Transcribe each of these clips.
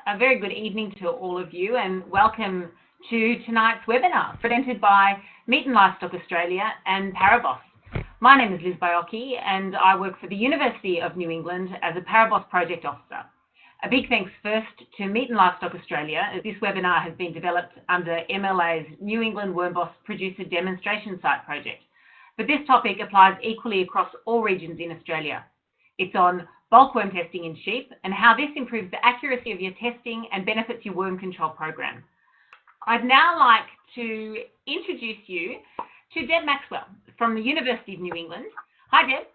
A very good evening to all of you and welcome to tonight's webinar presented by Meat and Livestock Australia and ParaBoss. My name is Liz Baiocchi and I work for the University of New England as a ParaBoss project officer. A big thanks first to Meat and Livestock Australia, as this webinar has been developed under MLA's New England WormBoss Producer Demonstration Site project. But this topic applies equally across all regions in Australia. It's on bulk worm testing in sheep and how this improves the accuracy of your testing and benefits your worm control program. I'd now like to introduce you to Deb Maxwell from the University of New England. Hi, Deb.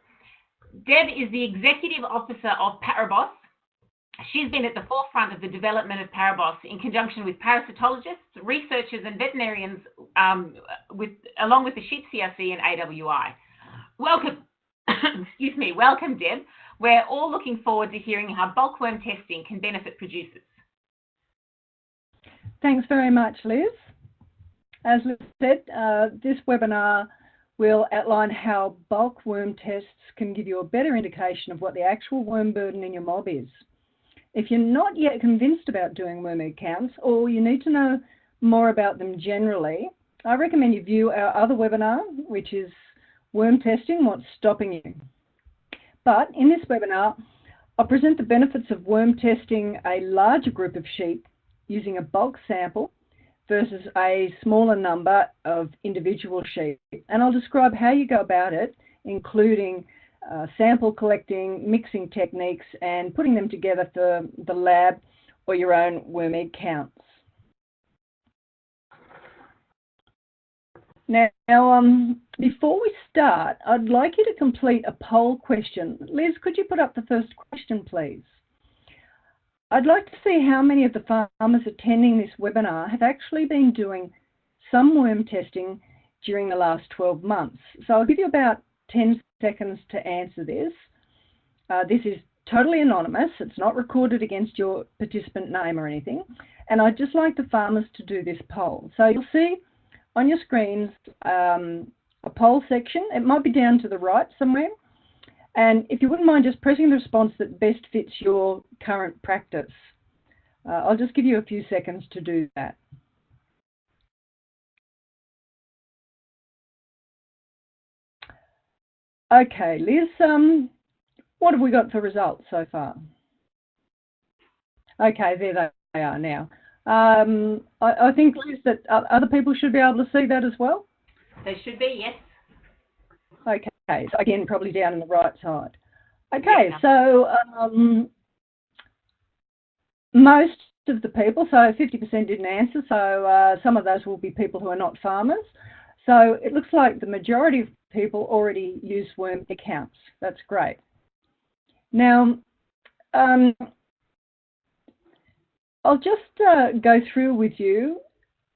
Deb is the Executive Officer of ParaBoss. She's been at the forefront of the development of ParaBoss in conjunction with parasitologists, researchers and veterinarians, along with the Sheep CRC and AWI. Welcome, excuse me, welcome, Deb. We're all looking forward to hearing how bulk worm testing can benefit producers. Thanks very much, Liz. As Liz said, this webinar will outline how bulk worm tests can give you a better indication of what the actual worm burden in your mob is. If you're not yet convinced about doing worm egg counts, or you need to know more about them generally, I recommend you view our other webinar, which is Worm Testing, What's Stopping You. But in this webinar, I'll present the benefits of worm testing a larger group of sheep using a bulk sample versus a smaller number of individual sheep. And I'll describe how you go about it, including sample collecting, mixing techniques, and putting them together for the lab or your own worm egg counts. Now, before we start, I'd like you to complete a poll question. Liz, could you put up the first question, please? I'd like to see how many of the farmers attending this webinar have actually been doing some worm testing during the last 12 months. So I'll give you about 10 seconds to answer this. This is totally anonymous. It's not recorded against your participant name or anything. And I'd just like the farmers to do this poll. So you'll see on your screens a poll section. It might be down to the right somewhere. And if you wouldn't mind just pressing the response that best fits your current practice. I'll just give you a few seconds to do that. Okay, Liz, what have we got for results so far? Okay, there they are now. I think, Liz, that other people should be able to see that as well? They should be, yes. Okay, so again, probably down on the right side. Okay, yeah. So most of the people, so 50% didn't answer, so some of those will be people who are not farmers. So it looks like the majority of people already use worm egg counts. That's great. Now, I'll just go through with you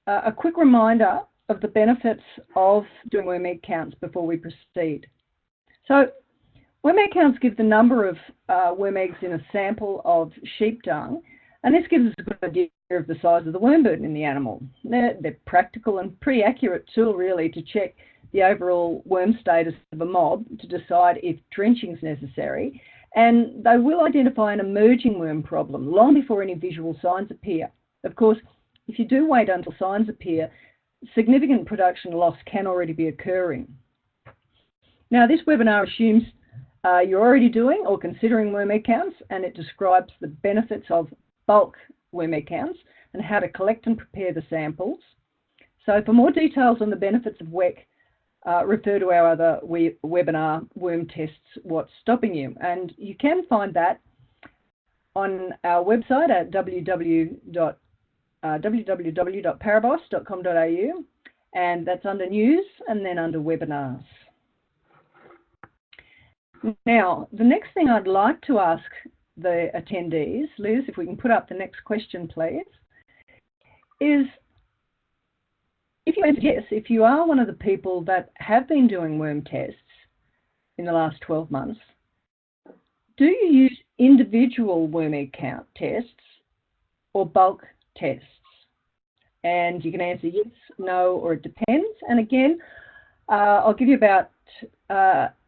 a quick reminder of the benefits of doing worm egg counts before we proceed. So worm egg counts give the number of worm eggs in a sample of sheep dung, and this gives us a good idea of the size of the worm burden in the animal. They're practical and pretty accurate tool really to check the overall worm status of a mob to decide if drenching is necessary, and they will identify an emerging worm problem long before any visual signs appear. Of course, if you do wait until signs appear, significant production loss can already be occurring. Now, this webinar assumes you're already doing or considering worm egg counts, and it describes the benefits of bulk worm egg counts and how to collect and prepare the samples. So for more details on the benefits of WEC, refer to our other webinar, Worm Tests, What's Stopping You? And you can find that on our website at www.paraboss.com.au, and that's under News and then under Webinars. Now, the next thing I'd like to ask the attendees, Liz, if we can put up the next question, please, is if you answer yes, if you are one of the people that have been doing worm tests in the last 12 months, do you use individual worm egg count tests or bulk tests? And you can answer yes, no, or it depends. And again, I'll give you about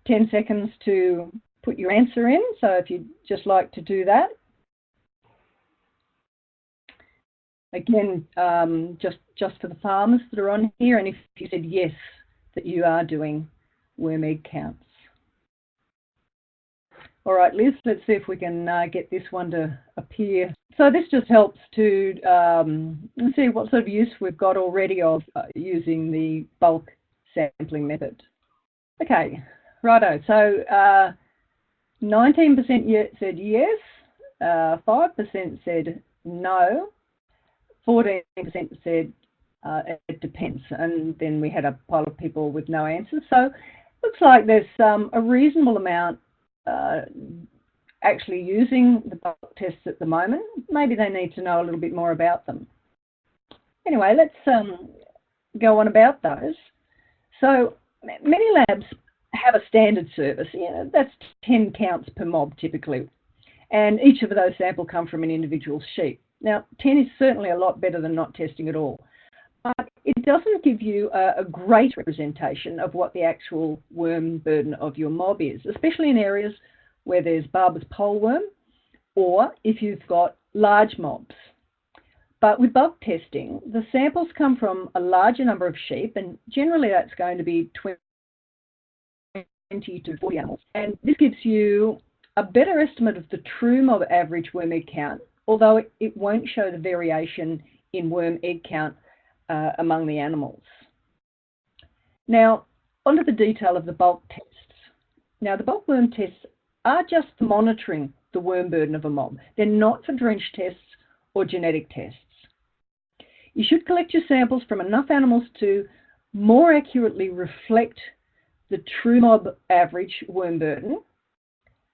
10 seconds to put your answer in. So if you'd just like to do that. Again, just for the farmers that are on here, and if you said yes, that you are doing worm egg counts. All right, Liz, let's see if we can get this one to appear. So this just helps to see what sort of use we've got already of using the bulk sampling method. Okay, righto. So 19% said yes, 5% said no, 14% said it depends, and then we had a pile of people with no answers. So looks like there's a reasonable amount actually using the bulk tests at the moment. Maybe they need to know a little bit more about them. Anyway, let's go on about those. So many labs have a standard service. That's 10 counts per mob typically, and each of those samples come from an individual sheep. Now, 10 is certainly a lot better than not testing at all, but it doesn't give you a great representation of what the actual worm burden of your mob is, especially in areas where there's Barbers poleworm or if you've got large mobs. But with bulk testing, the samples come from a larger number of sheep, and generally that's going to be 20 to 40 animals. And this gives you a better estimate of the true mob average worm egg count, although it won't show the variation in worm egg count among the animals. Now, onto the detail of the bulk tests. Now, the bulk worm tests are just for monitoring the worm burden of a mob. They're not for drench tests or genetic tests. You should collect your samples from enough animals to more accurately reflect the true mob average worm burden,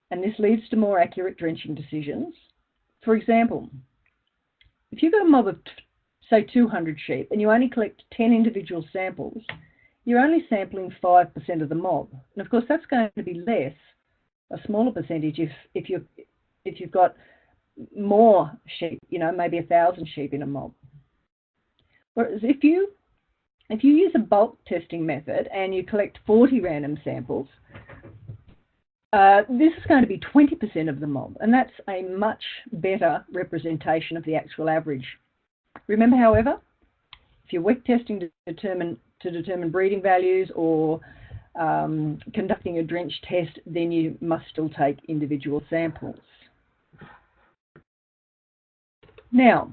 and this leads to more accurate drenching decisions. For example, if you've got a mob of, say, 200 sheep and you only collect 10 individual samples, you're only sampling 5% of the mob. And of course, that's going to be less, a smaller percentage, if you've got more sheep, maybe 1,000 sheep in a mob. Whereas if you use a bulk testing method and you collect 40 random samples, this is going to be 20% of the mob, and that's a much better representation of the actual average. Remember, however, if you're wet testing to determine breeding values or conducting a drench test, then you must still take individual samples. Now,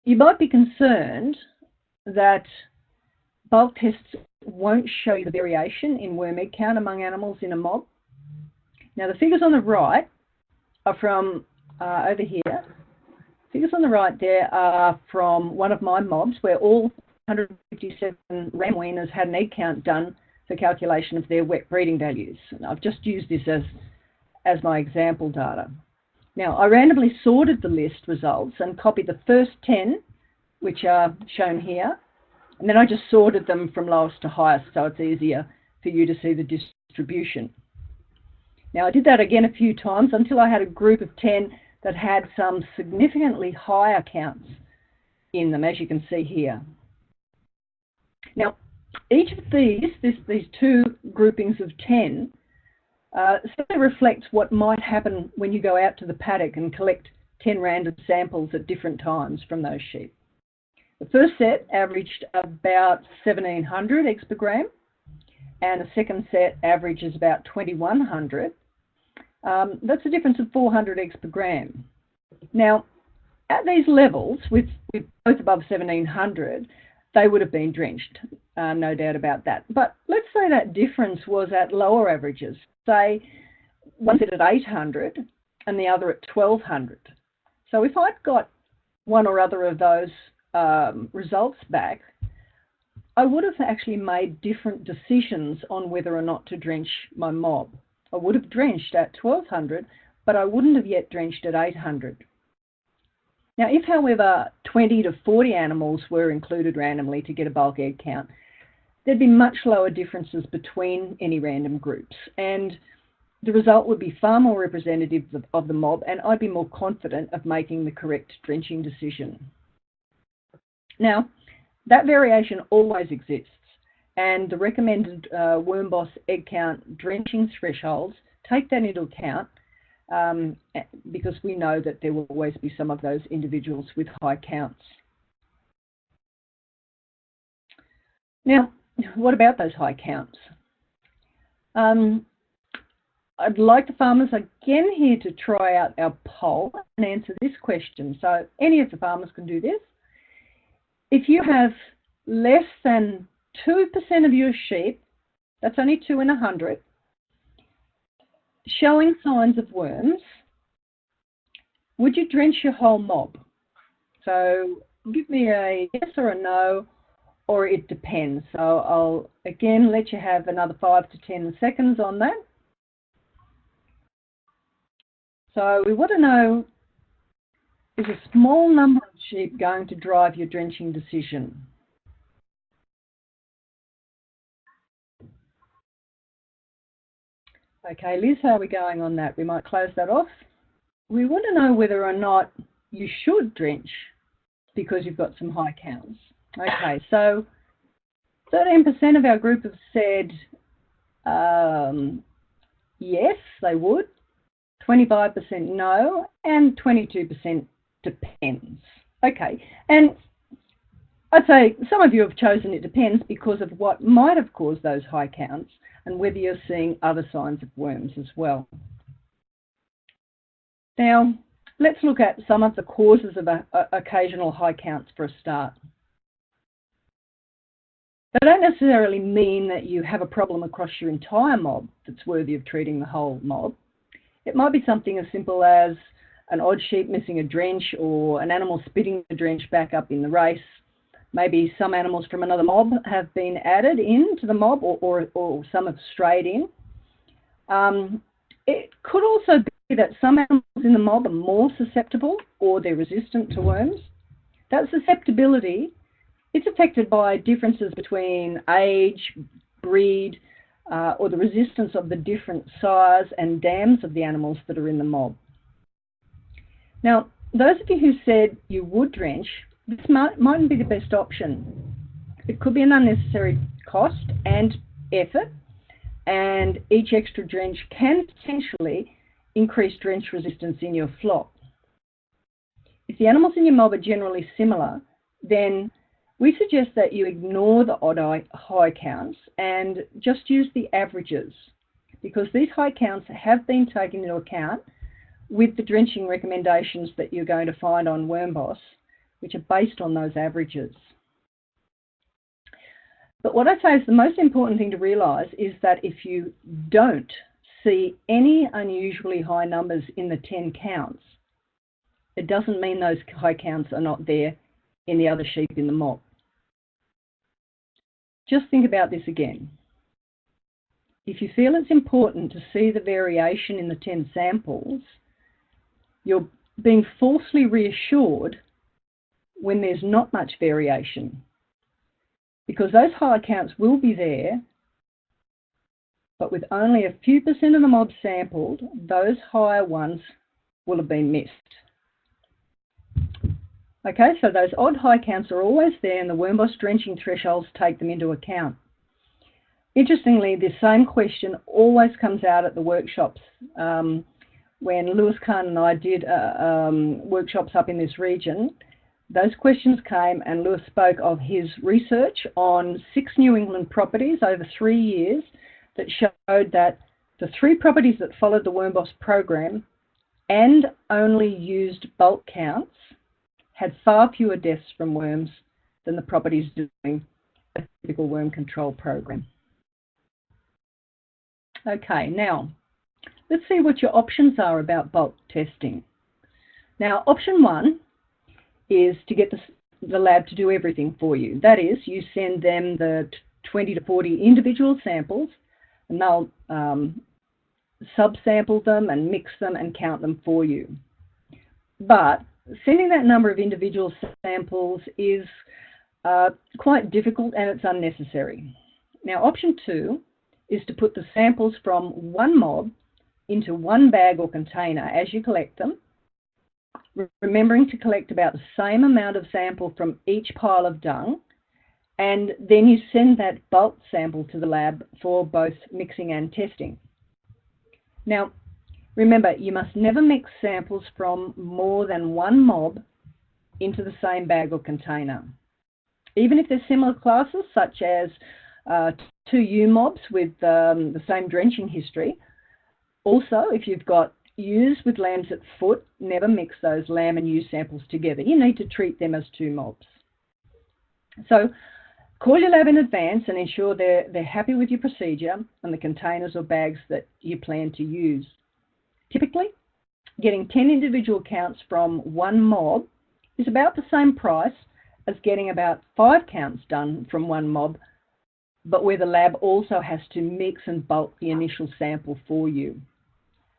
you might be concerned that bulk tests won't show you the variation in worm egg count among animals in a mob. Now, the figures on the right are from over here. Figures on the right there are from one of my mobs where all 157 ram weaners had an egg count done for calculation of their wet breeding values. And I've just used this as my example data. Now, I randomly sorted the list results and copied the first 10, which are shown here, and then I just sorted them from lowest to highest so it's easier for you to see the distribution. Now, I did that again a few times until I had a group of 10 that had some significantly higher counts in them, as you can see here. Now, each of these two groupings of 10 simply reflects what might happen when you go out to the paddock and collect 10 random samples at different times from those sheep. The first set averaged about 1,700 eggs per gram, and the second set averages about 2,100. That's a difference of 400 eggs per gram. Now, at these levels, with both above 1,700, they would have been drenched, no doubt about that. But let's say that difference was at lower averages, say one set at 800 and the other at 1,200. So if I'd got one or other of those results back, I would have actually made different decisions on whether or not to drench my mob. I would have drenched at 1,200, but I wouldn't have yet drenched at 800. Now, if, however, 20 to 40 animals were included randomly to get a bulk egg count, there'd be much lower differences between any random groups, and the result would be far more representative of the mob, and I'd be more confident of making the correct drenching decision. Now, that variation always exists, and the recommended WormBoss egg count drenching thresholds take that into account, because we know that there will always be some of those individuals with high counts. Now, what about those high counts? I'd like the farmers again here to try out our poll and answer this question. So any of the farmers can do this. If you have less than 2% of your sheep, that's only 2 in 100, showing signs of worms, would you drench your whole mob? So give me a yes or a no, or it depends. So I'll again let you have another 5 to 10 seconds on that. So we want to know, is a small number of sheep going to drive your drenching decision? Okay, Liz, how are we going on that? We might close that off. We want to know whether or not you should drench because you've got some high counts. Okay, so 13% of our group have said yes, they would. 25% no, and 22% depends. Okay, and I'd say some of you have chosen it depends because of what might have caused those high counts and whether you're seeing other signs of worms as well. Now, let's look at some of the causes of occasional high counts for a start. They don't necessarily mean that you have a problem across your entire mob that's worthy of treating the whole mob. It might be something as simple as an odd sheep missing a drench or an animal spitting the drench back up in the race. Maybe some animals from another mob have been added into the mob or some have strayed in. It could also be that some animals in the mob are more susceptible or they're resistant to worms. That susceptibility is affected by differences between age, breed, or the resistance of the different size and dams of the animals that are in the mob. Now, those of you who said you would drench, this mightn't be the best option. It could be an unnecessary cost and effort, and each extra drench can potentially increase drench resistance in your flock. If the animals in your mob are generally similar, then we suggest that you ignore the odd high counts and just use the averages, because these high counts have been taken into account with the drenching recommendations that you're going to find on WormBoss, which are based on those averages. But what I say is the most important thing to realise is that if you don't see any unusually high numbers in the 10 counts, it doesn't mean those high counts are not there in the other sheep in the mob. Just think about this again. If you feel it's important to see the variation in the 10 samples, you're being falsely reassured when there's not much variation, because those high counts will be there, but with only a few percent of the mob sampled, those higher ones will have been missed. Okay, so those odd high counts are always there, and the WormBoss drenching thresholds take them into account. Interestingly, this same question always comes out at the workshops. When Lewis Kahn and I did workshops up in this region, those questions came and Lewis spoke of his research on 6 New England properties over 3 years that showed that the 3 properties that followed the WormBoss program and only used bulk counts had far fewer deaths from worms than the properties doing a typical worm control program. Okay, now let's see what your options are about bulk testing. Now, option 1 is to get the lab to do everything for you. That is, you send them the 20 to 40 individual samples, and they'll subsample them and mix them and count them for you. But sending that number of individual samples is quite difficult and it's unnecessary. Now, option 2 is to put the samples from one mob into one bag or container as you collect them, remembering to collect about the same amount of sample from each pile of dung, and then you send that bulk sample to the lab for both mixing and testing. Now, Remember, you must never mix samples from more than one mob into the same bag or container. Even if they're similar classes, such as two ewe mobs with the same drenching history. Also, if you've got ewes with lambs at foot, never mix those lamb and ewe samples together. You need to treat them as two mobs. So call your lab in advance and ensure they're happy with your procedure and the containers or bags that you plan to use. Typically, getting 10 individual counts from one mob is about the same price as getting about 5 counts done from one mob, but where the lab also has to mix and bulk the initial sample for you.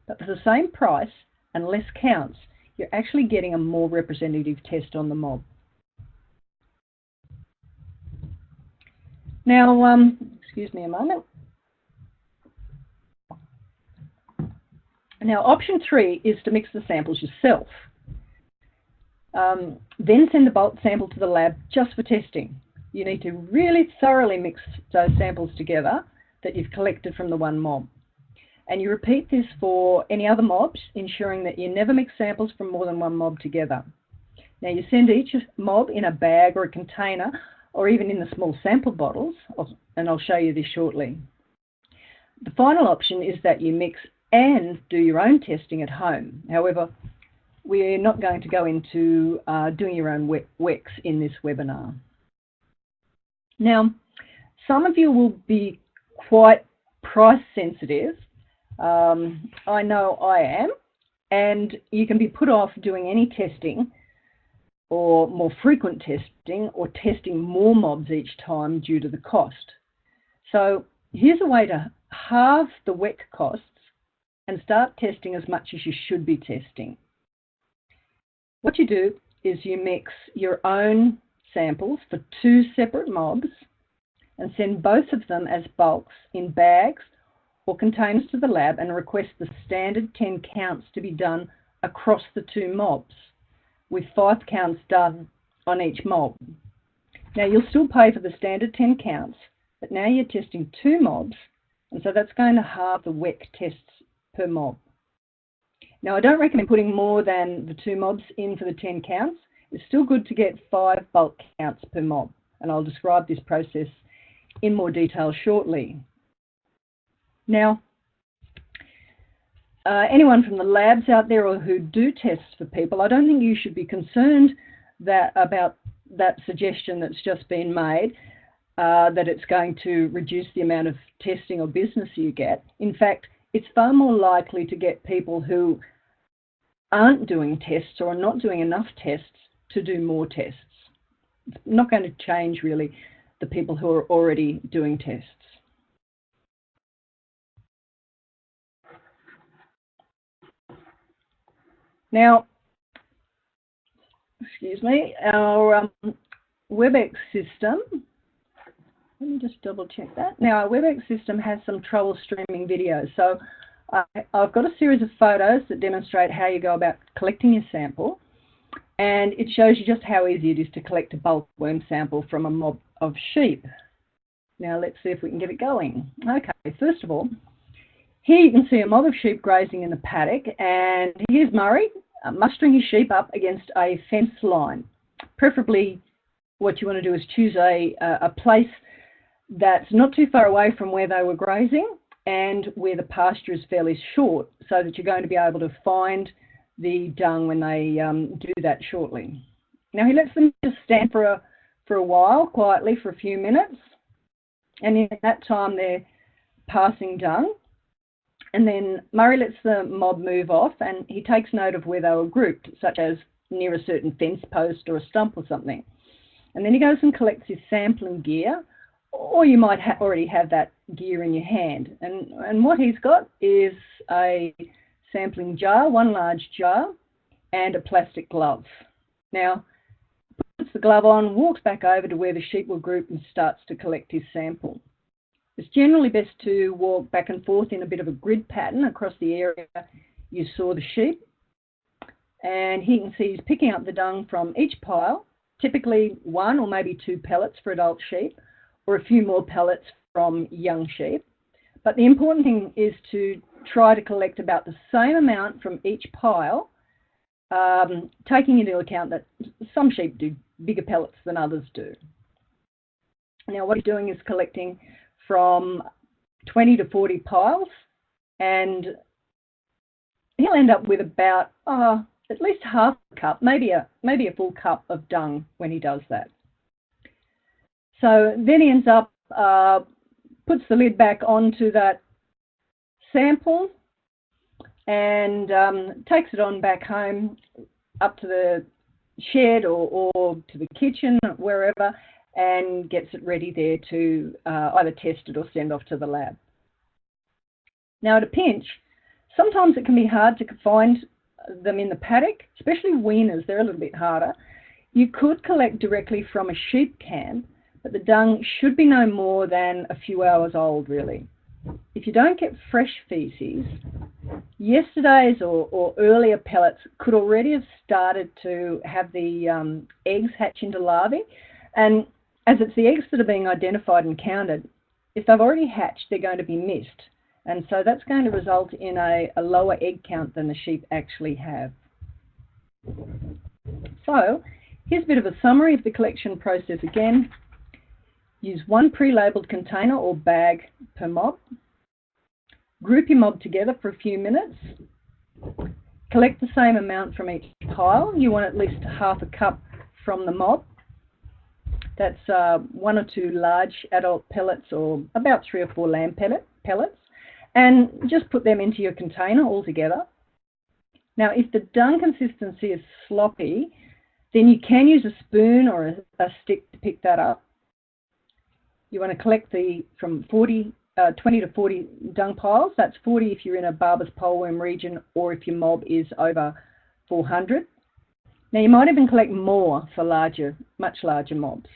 But for the same price and less counts, you're actually getting a more representative test on the mob. Now, excuse me a moment. Now, option 3 is to mix the samples yourself. Then send the bulk sample to the lab just for testing. You need to really thoroughly mix those samples together that you've collected from the one mob. And you repeat this for any other mobs, ensuring that you never mix samples from more than one mob together. Now, you send each mob in a bag or a container, or even in the small sample bottles, and I'll show you this shortly. The final option is that you mix and do your own testing at home. However, we're not going to go into doing your own WEX in this webinar. Now, some of you will be quite price sensitive. I know I am, and you can be put off doing any testing or more frequent testing or testing more mobs each time due to the cost. So here's a way to halve the WEC costs and start testing as much as you should be testing. What you do is you mix your own samples for 2 separate mobs and send both of them as bulks in bags or containers to the lab and request the standard 10 counts to be done across the 2 mobs, with 5 counts done on each mob. Now, you'll still pay for the standard 10 counts, but now you're testing 2 mobs, and so that's going to halve the WEC tests per mob. Now, I don't recommend putting more than the 2 mobs in for the 10 counts. It's still good to get 5 bulk counts per mob, and I'll describe this process in more detail shortly. Now, anyone from the labs out there or who do tests for people, I don't think you should be concerned about that suggestion that's just been made, that it's going to reduce the amount of testing or business you get. In fact, it's far more likely to get people who aren't doing tests or are not doing enough tests to do more tests. It's not going to change really the people who are already doing tests. Now, excuse me, our WebEx system, let me just double check that. Now, our WebEx system has some trouble streaming videos. So I've got a series of photos that demonstrate how you go about collecting your sample, and it shows you just how easy it is to collect a bulk worm sample from a mob of sheep. Now, let's see if we can get it going. Okay, first of all, here you can see a mob of sheep grazing in the paddock, and here's Murray mustering his sheep up against a fence line. Preferably, what you want to do is choose a place that's not too far away from where they were grazing and where the pasture is fairly short, so that you're going to be able to find the dung when they do that shortly. Now, he lets them just stand for a while, quietly for a few minutes, and in that time they're passing dung. And then Murray lets the mob move off, and he takes note of where they were grouped, such as near a certain fence post or a stump or something. And then he goes and collects his sampling gear, or you might already have that gear in your hand. And what he's got is a sampling jar, one large jar, and a plastic glove. Now, he puts the glove on, walks back over to where the sheep were grouped and starts to collect his sample. It's generally best to walk back and forth in a bit of a grid pattern across the area you saw the sheep. And here you can see he's picking up the dung from each pile, typically 1 or maybe 2 pellets for adult sheep, or a few more pellets from young sheep. But the important thing is to try to collect about the same amount from each pile, taking into account that some sheep do bigger pellets than others do. Now what he's doing is collecting from 20 to 40 piles, and he'll end up with about at least half a cup, maybe a full cup of dung when he does that. So then he ends up, puts the lid back onto that sample and takes it on back home up to the shed or to the kitchen, wherever, and gets it ready there to either test it or send off to the lab. Now at a pinch, sometimes it can be hard to find them in the paddock, especially weaners, they're a little bit harder. You could collect directly from a sheep camp, but the dung should be no more than a few hours old, really. If you don't get fresh feces, yesterday's or earlier pellets could already have started to have the eggs hatch into larvae, and as it's the eggs that are being identified and counted, if they've already hatched, they're going to be missed. And so that's going to result in a lower egg count than the sheep actually have. So here's a bit of a summary of the collection process again. Use one pre-labelled container or bag per mob. Group your mob together for a few minutes. Collect the same amount from each pile. You want at least half a cup from the mob. That's 1 or 2 large adult pellets or about 3 or 4 lamb pellets. And just put them into your container all together. Now, if the dung consistency is sloppy, then you can use a spoon or a stick to pick that up. You want to collect from 20 to 40 dung piles. That's 40 if you're in a Barbers poleworm region or if your mob is over 400. Now, you might even collect more for much larger mobs.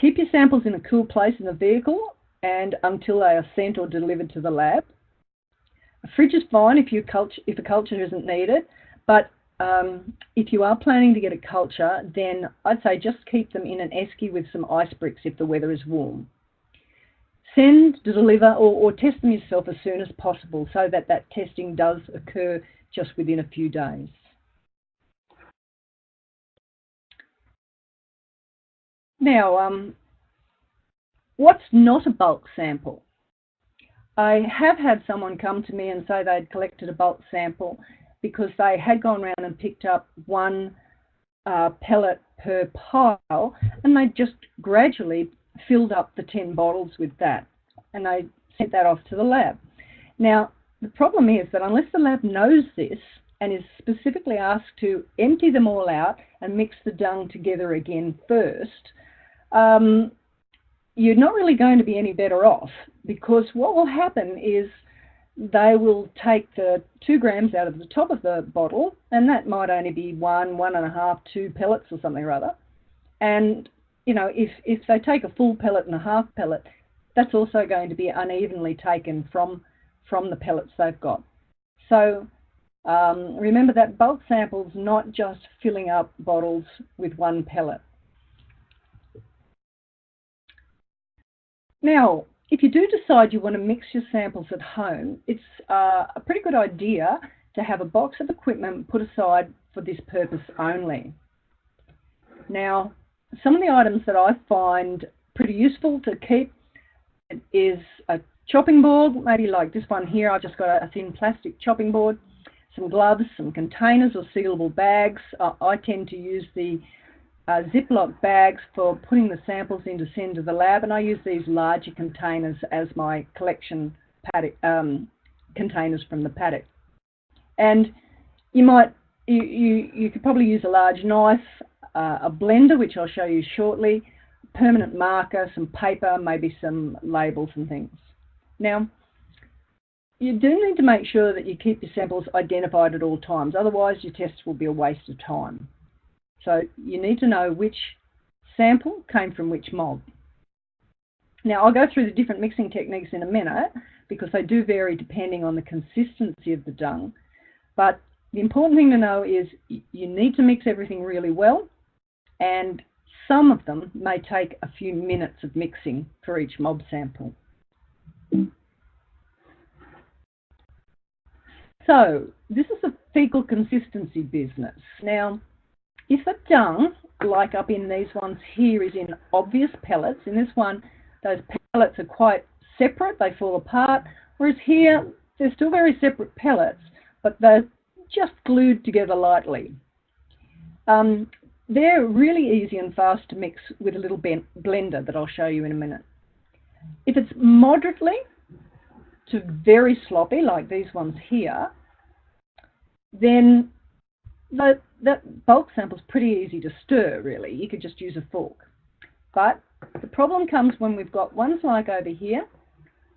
Keep your samples in a cool place in the vehicle and until they are sent or delivered to the lab. A fridge is fine if a culture isn't needed, but if you are planning to get a culture, then I'd say just keep them in an esky with some ice bricks if the weather is warm. Send, deliver, or test them yourself as soon as possible so that testing does occur just within a few days. Now, what's not a bulk sample? I have had someone come to me and say they'd collected a bulk sample because they had gone around and picked up 1 pellet per pile, and they just gradually filled up the 10 bottles with that, and they sent that off to the lab. Now, the problem is that unless the lab knows this and is specifically asked to empty them all out and mix the dung together again first, you're not really going to be any better off, because what will happen is they will take the 2 grams out of the top of the bottle, and that might only be 1, 1.5, 2 pellets or something or other. And, you know, if they take a full pellet and a half pellet, that's also going to be unevenly taken from the pellets they've got. So remember that bulk sample's not just filling up bottles with 1 pellet. Now, if you do decide you want to mix your samples at home, it's a pretty good idea to have a box of equipment put aside for this purpose only. Now, some of the items that I find pretty useful to keep is a chopping board, maybe like this one here. I've just got a thin plastic chopping board, some gloves, some containers or sealable bags. I tend to use the ziplock bags for putting the samples in to send to the lab, and I use these larger containers as my collection paddock, containers from the paddock. And you could probably use a large knife, a blender, which I'll show you shortly, permanent marker, some paper, maybe some labels and things. Now, you do need to make sure that you keep your samples identified at all times, otherwise your test will be a waste of time. So you need to know which sample came from which mob. Now, I'll go through the different mixing techniques in a minute because they do vary depending on the consistency of the dung. But the important thing to know is you need to mix everything really well, and some of them may take a few minutes of mixing for each mob sample. So this is a fecal consistency business. Now, if the dung, like up in these ones here, is in obvious pellets, in this one, those pellets are quite separate, they fall apart, whereas here, they're still very separate pellets, but they're just glued together lightly. They're really easy and fast to mix with a little blender that I'll show you in a minute. If it's moderately to very sloppy, like these ones here, then that bulk sample is pretty easy to stir, really. You could just use a fork. But the problem comes when we've got ones like over here.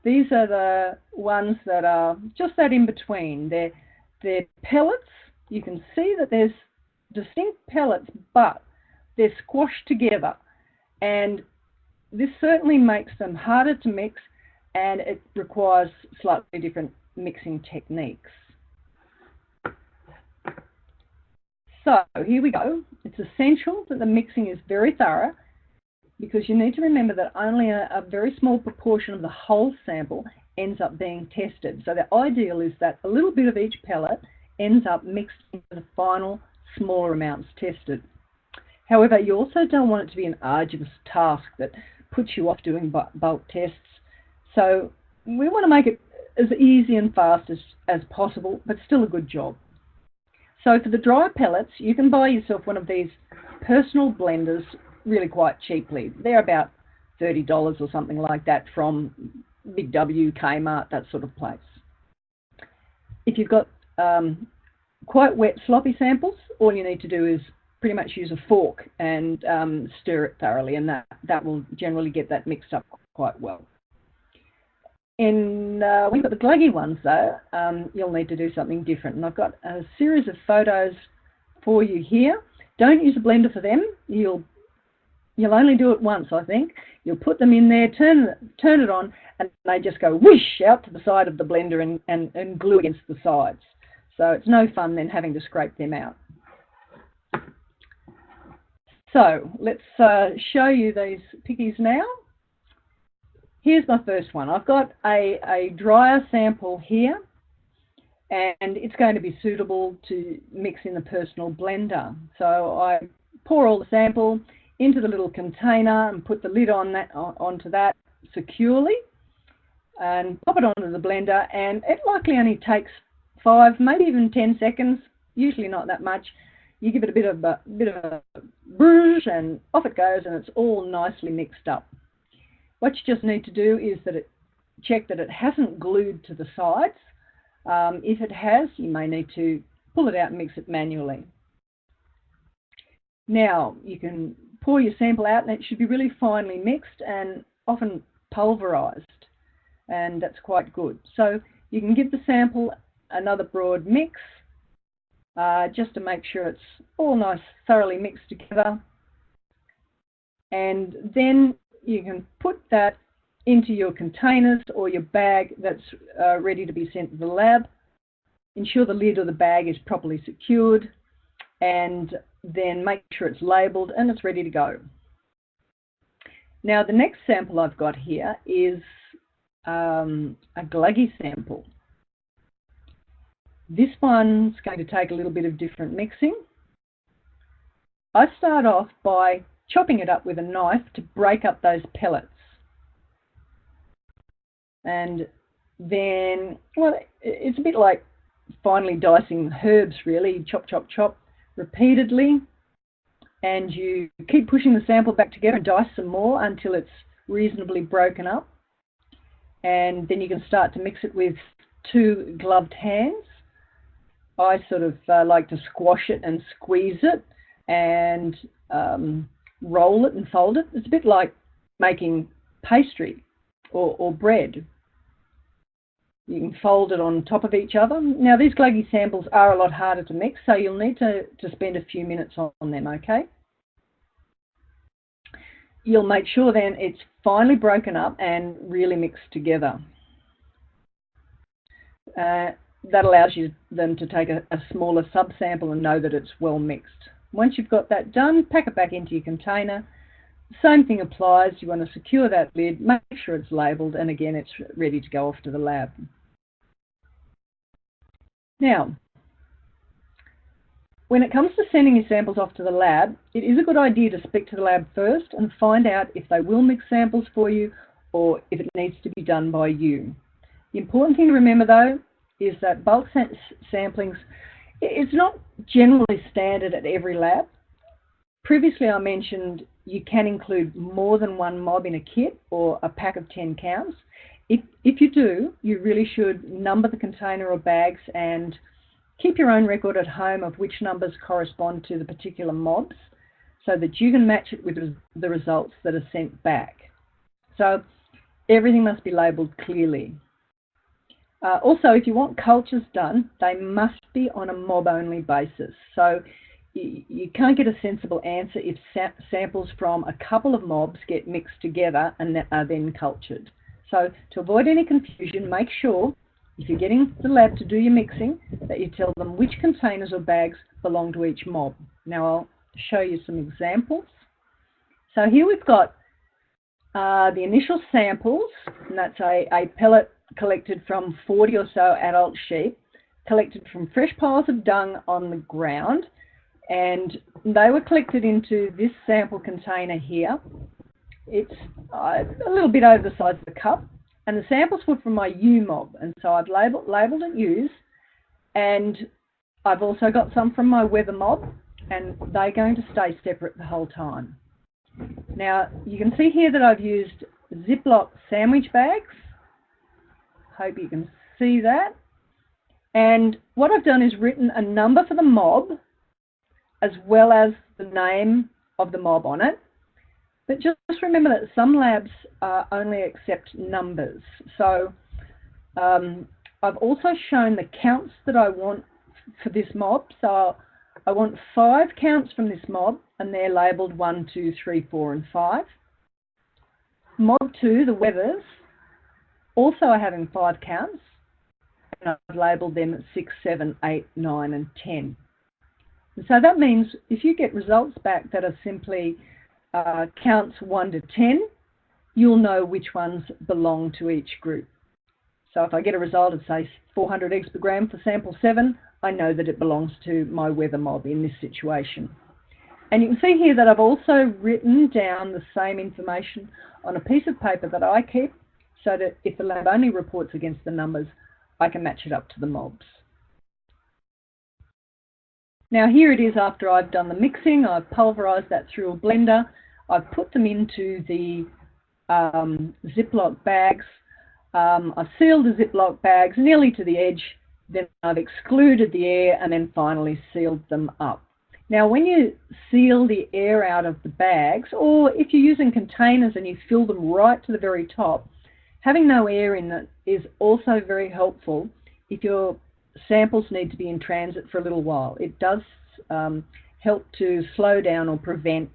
These are the ones that are just that in between. They're pellets. You can see that there's distinct pellets, but they're squashed together. And this certainly makes them harder to mix, and it requires slightly different mixing techniques. So here we go. It's essential that the mixing is very thorough, because you need to remember that only a very small proportion of the whole sample ends up being tested. So the ideal is that a little bit of each pellet ends up mixed into the final smaller amounts tested. However, you also don't want it to be an arduous task that puts you off doing bulk tests. So we want to make it as easy and fast as possible, but still a good job. So for the dry pellets, you can buy yourself one of these personal blenders really quite cheaply. They're about $30 or something like that from Big W, Kmart, that sort of place. If you've got quite wet, sloppy samples, all you need to do is pretty much use a fork and stir it thoroughly, and that will generally get that mixed up quite well. When you've got the gluggy ones, though, you'll need to do something different. And I've got a series of photos for you here. Don't use a blender for them. You'll only do it once, I think. You'll put them in there, turn it on, and they just go whoosh out to the side of the blender and glue against the sides. So it's no fun then having to scrape them out. So let's show you these pickies now. Here's my first one. I've got a drier sample here, and it's going to be suitable to mix in the personal blender. So I pour all the sample into the little container and put the lid onto that securely and pop it onto the blender, and it likely only takes 5, maybe even 10 seconds, usually not that much. You give it a bit of a bruise and off it goes, and it's all nicely mixed up. What you just need to do is check that it hasn't glued to the sides. If it has, you may need to pull it out and mix it manually. Now, you can pour your sample out, and it should be really finely mixed and often pulverized, and that's quite good. So you can give the sample another broad mix, just to make sure it's all nice, thoroughly mixed together. And then you can put that into your containers or your bag that's ready to be sent to the lab. Ensure the lid of the bag is properly secured, and then make sure it's labelled and it's ready to go. Now, the next sample I've got here is a gluggy sample. This one's going to take a little bit of different mixing. I start off by chopping it up with a knife to break up those pellets. And then, well, it's a bit like finely dicing herbs, really. Chop, chop, chop repeatedly. And you keep pushing the sample back together and dice some more until it's reasonably broken up. And then you can start to mix it with 2 gloved hands. I sort of like to squash it and squeeze it and roll it and fold it. It's a bit like making pastry or bread. You can fold it on top of each other. Now, these gluggy samples are a lot harder to mix, so you'll need to spend a few minutes on them, okay? You'll make sure then it's finely broken up and really mixed together. That allows them to take a smaller subsample and know that it's well mixed. Once you've got that done, pack it back into your container. Same thing applies. You want to secure that lid, make sure it's labelled, and again, it's ready to go off to the lab. Now, when it comes to sending your samples off to the lab, it is a good idea to speak to the lab first and find out if they will mix samples for you or if it needs to be done by you. The important thing to remember, though, is that bulk samplings, it's not generally standard at every lab. Previously, I mentioned you can include more than one mob in a kit or a pack of 10 counts. If you do, you really should number the container or bags and keep your own record at home of which numbers correspond to the particular mobs so that you can match it with the results that are sent back. So everything must be labelled clearly. Also, if you want cultures done, they must be on a mob-only basis. So you can't get a sensible answer if samples from a couple of mobs get mixed together and are then cultured. So to avoid any confusion, make sure, if you're getting the lab to do your mixing, that you tell them which containers or bags belong to each mob. Now I'll show you some examples. So here we've got the initial samples, and that's a pellet collected from 40 or so adult sheep, collected from fresh piles of dung on the ground, and they were collected into this sample container here. It's a little bit over the size of the cup, and the samples were from my U mob, and so I've labelled it U's, and I've also got some from my weather mob, and they're going to stay separate the whole time. Now you can see here that I've used ziplock sandwich bags. Hope you can see that. And what I've done is written a number for the mob as well as the name of the mob on it. But just remember that some labs only accept numbers. So I've also shown the counts that I want for this mob. So I want 5 counts from this mob, and they're labelled 1, 2, 3, 4, and 5. Mob 2, the weathers, also are having 5 counts, and I've labelled them at 6, 7, 8, 9, and 10. And so that means if you get results back that are simply counts 1 to 10, you'll know which ones belong to each group. So if I get a result of, say, 400 eggs per gram for sample 7, I know that it belongs to my weather mob in this situation. And you can see here that I've also written down the same information on a piece of paper that I keep, so that if the lab only reports against the numbers, I can match it up to the mobs. Now here it is after I've done the mixing. I've pulverised that through a blender. I've put them into the Ziploc bags. I've sealed the Ziploc bags nearly to the edge, then I've excluded the air and then finally sealed them up. Now when you seal the air out of the bags, or if you're using containers and you fill them right to the very top, having no air in it is also very helpful if your samples need to be in transit for a little while. It does help to slow down or prevent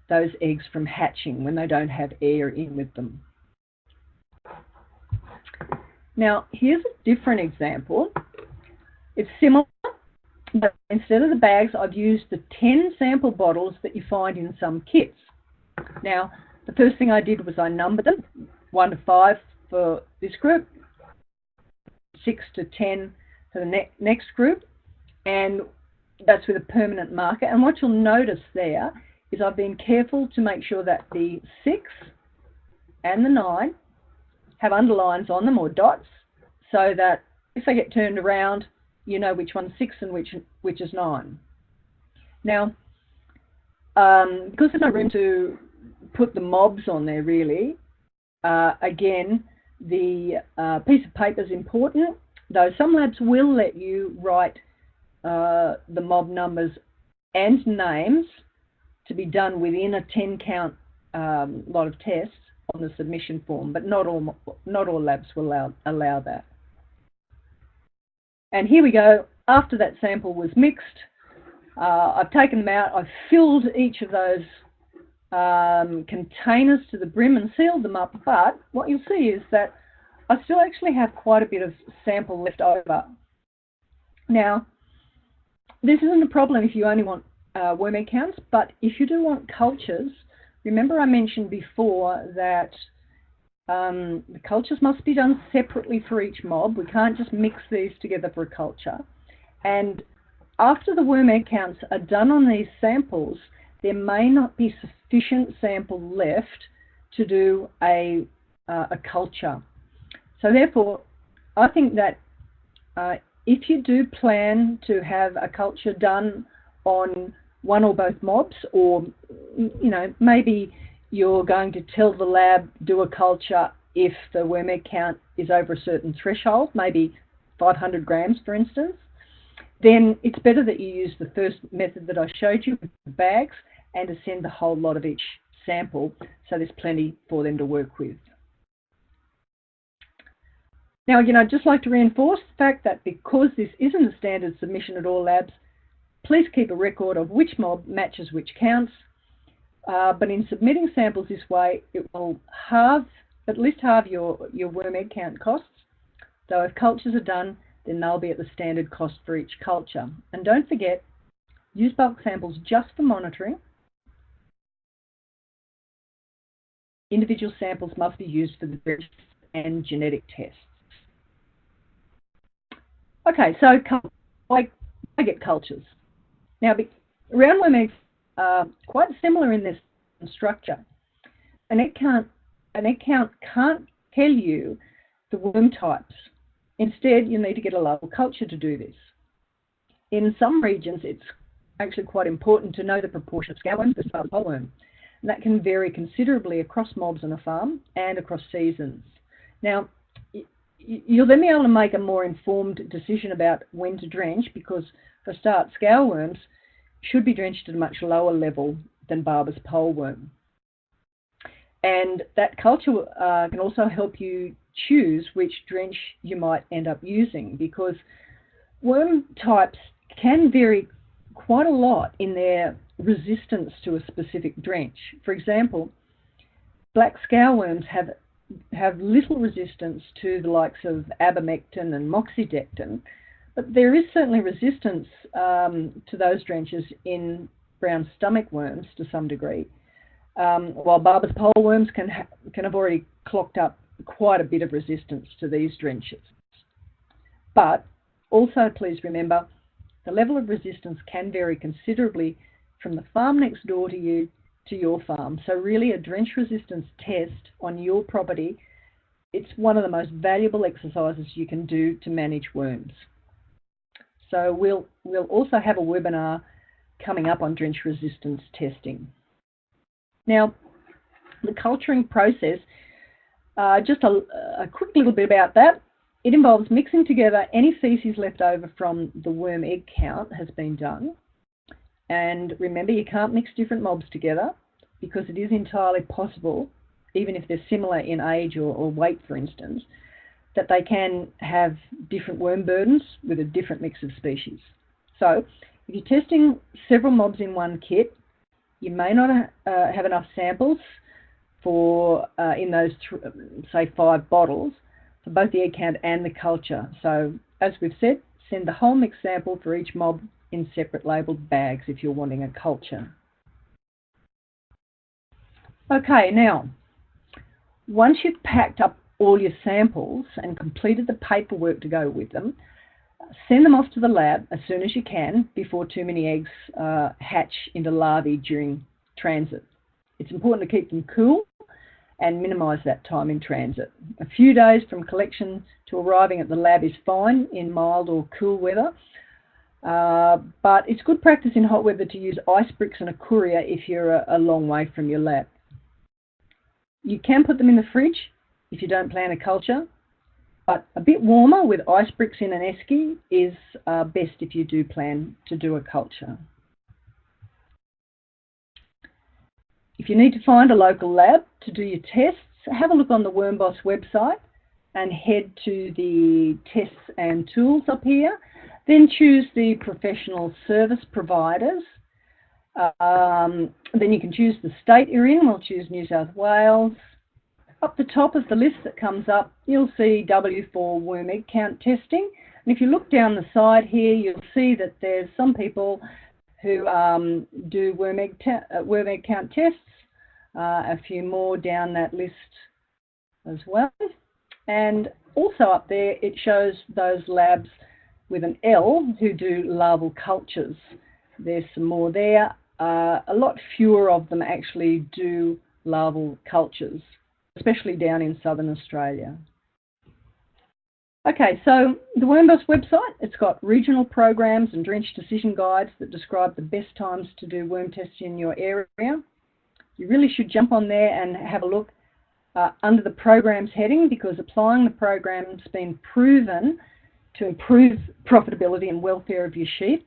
those eggs from hatching when they don't have air in with them. Now here's a different example. It's similar, but instead of the bags, I've used the 10 sample bottles that you find in some kits. Now, the first thing I did was I numbered them, 1 to 5 for this group, 6 to 10 for the next group, and that's with a permanent marker. And what you'll notice there is I've been careful to make sure that the 6 and the 9 have underlines on them, or dots, so that if they get turned around, you know which one's 6 and which is 9. Now, because there's no room to put the mobs on there really, again, the piece of paper is important, though some labs will let you write the mob numbers and names to be done within a 10 count lot of tests on the submission form, but not all labs will allow that. And here we go. After that sample was mixed, I've taken them out. I've filled each of those containers to the brim and sealed them up. But what you'll see is that I still actually have quite a bit of sample left over. Now, this isn't a problem if you only want worm egg counts, but if you do want cultures, remember I mentioned before that the cultures must be done separately for each mob. We can't just mix these together for a culture. And after the worm egg counts are done on these samples, there may not be sufficient sample left to do a culture. So therefore, I think that if you do plan to have a culture done on one or both mobs, or maybe you're going to tell the lab do a culture if the worm egg count is over a certain threshold, maybe 500 grams for instance, then it's better that you use the first method that I showed you with the bags and to send the whole lot of each sample, so there's plenty for them to work with. Now, again, I'd just like to reinforce the fact that because this isn't a standard submission at all labs, please keep a record of which mob matches which counts. But in submitting samples this way, it will at least halve your worm egg count costs. So if cultures are done, then they'll be at the standard cost for each culture. And don't forget, use bulk samples just for monitoring. Individual samples must be used for the drench and genetic tests. Okay, so I get cultures. Now, roundworm eggs are quite similar in this structure. An egg count can't tell you the worm types. Instead, you need to get a local culture to do this. In some regions, it's actually quite important to know the proportion of scaleworms versus poleworm. And that can vary considerably across mobs on a farm and across seasons. Now, you'll then be able to make a more informed decision about when to drench, because for a start, scaleworms should be drenched at a much lower level than Barbers poleworm. And that culture can also help you choose which drench you might end up using, because worm types can vary quite a lot in their resistance to a specific drench. For example, black scaleworms have little resistance to the likes of abamectin and moxidectin, but there is certainly resistance to those drenches in brown stomach worms to some degree, while Barbers poleworms can have already clocked up quite a bit of resistance to these drenches. But also please remember, the level of resistance can vary considerably from the farm next door to you to your farm. So really a drench resistance test on your property, it's one of the most valuable exercises you can do to manage worms. So we'll also have a webinar coming up on drench resistance testing. Now, the culturing process, just a quick little bit about that. It involves mixing together any feces left over from the worm egg count has been done. And remember, you can't mix different mobs together, because it is entirely possible, even if they're similar in age or weight, for instance, that they can have different worm burdens with a different mix of species. So if you're testing several mobs in one kit, you may not have enough samples for in those, say, 5 bottles for both the egg count and the culture. So as we've said, send the whole mix sample for each mob in separate labelled bags if you're wanting a culture. Okay, now, once you've packed up all your samples and completed the paperwork to go with them, send them off to the lab as soon as you can before too many eggs hatch into larvae during transit. It's important to keep them cool and minimise that time in transit. A few days from collection to arriving at the lab is fine in mild or cool weather, but it's good practice in hot weather to use ice bricks and a courier if you're a long way from your lab. You can put them in the fridge if you don't plan a culture, but a bit warmer with ice bricks in an esky is best if you do plan to do a culture. If you need to find a local lab to do your tests, have a look on the WormBoss website and head to the tests and tools up here. Then choose the professional service providers. Then you can choose the state you're in. We'll choose New South Wales. Up the top of the list that comes up, you'll see W4 worm egg count testing. And if you look down the side here, you'll see that there's some people who do worm egg count tests, a few more down that list as well. And also up there, it shows those labs with an L who do larval cultures. There's some more there. A lot fewer of them actually do larval cultures, especially down in southern Australia. Okay, so the WormBoss website, it's got regional programs and drench decision guides that describe the best times to do worm tests in your area. You really should jump on there and have a look under the programs heading, because applying the program's been proven to improve profitability and welfare of your sheep,